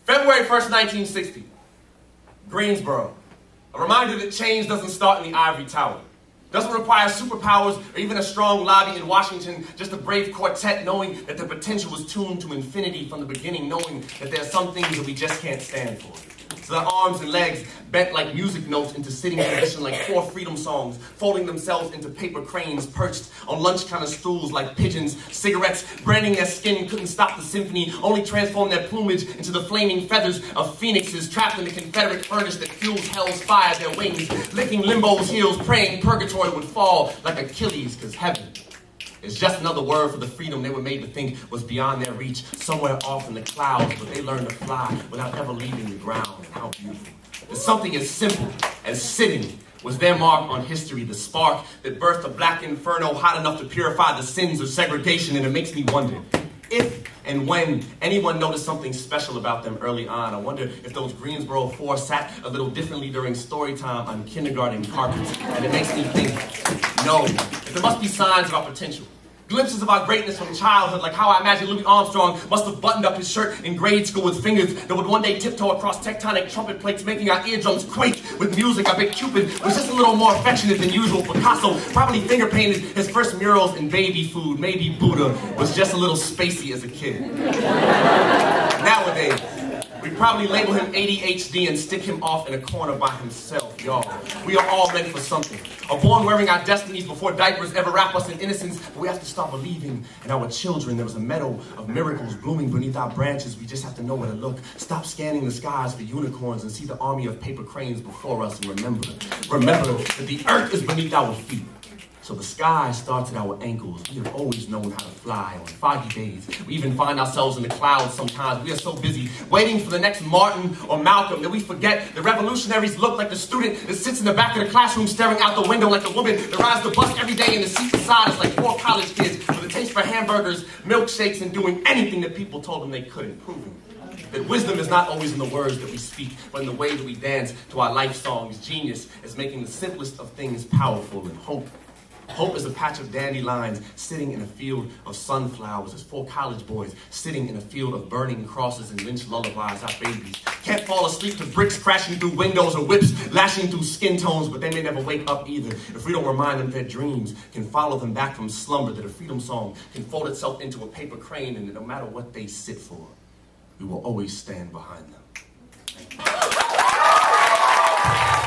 February 1st, 1960, Greensboro. A reminder that change doesn't start in the ivory tower. Doesn't require superpowers or even a strong lobby in Washington, just a brave quartet knowing that their potential was tuned to infinity from the beginning, knowing that there are some things that we just can't stand for. So their arms and legs bent like music notes into sitting position like 4 freedom songs, folding themselves into paper cranes, perched on lunch counter stools like pigeons, cigarettes branding their skin couldn't stop the symphony, only transformed their plumage into the flaming feathers of phoenixes trapped in the Confederate furnace that fuels hell's fire, their wings licking limbo's heels, praying purgatory would fall like Achilles, because heaven is just another word for the freedom they were made to think was beyond their reach, somewhere off in the clouds, but they learned to fly without ever leaving the ground. And how beautiful. That something as simple as sitting was their mark on history, the spark that birthed a black inferno hot enough to purify the sins of segregation. And it makes me wonder if and when anyone noticed something special about them early on. I wonder if those Greensboro 4 sat a little differently during story time on kindergarten carpets. And it makes me think, no, that there must be signs of our potential. Glimpses of our greatness from childhood, like how I imagine Louis Armstrong must have buttoned up his shirt in grade school with fingers that would one day tiptoe across tectonic trumpet plates, making our eardrums quake with music. I bet Cupid was just a little more affectionate than usual. Picasso probably finger painted his first murals in baby food. Maybe Buddha was just a little spacey as a kid. Nowadays, we probably label him ADHD and stick him off in a corner by himself, y'all. We are all meant for something. Are born wearing our destinies before diapers ever wrap us in innocence, but we have to start believing in our children. There was a meadow of miracles blooming beneath our branches. We just have to know where to look. Stop scanning the skies for unicorns and see the army of paper cranes before us, and remember that the earth is beneath our feet. So the sky starts at our ankles. We have always known how to fly on foggy days. We even find ourselves in the clouds sometimes. We are so busy waiting for the next Martin or Malcolm that we forget the revolutionaries look like the student that sits in the back of the classroom staring out the window, like the woman that rides the bus every day in the seat beside us, like 4 college kids with a taste for hamburgers, milkshakes, and doing anything that people told them they couldn't, proving that wisdom is not always in the words that we speak, but in the way that we dance to our life songs. Genius is making the simplest of things powerful, and hope is a patch of dandelions sitting in a field of sunflowers. There's 4 college boys sitting in a field of burning crosses and lynch lullabies. Our babies can't fall asleep to bricks crashing through windows or whips lashing through skin tones, but they may never wake up either if we don't remind them that dreams can follow them back from slumber, that a freedom song can fold itself into a paper crane, and that no matter what they sit for, we will always stand behind them. Thank you.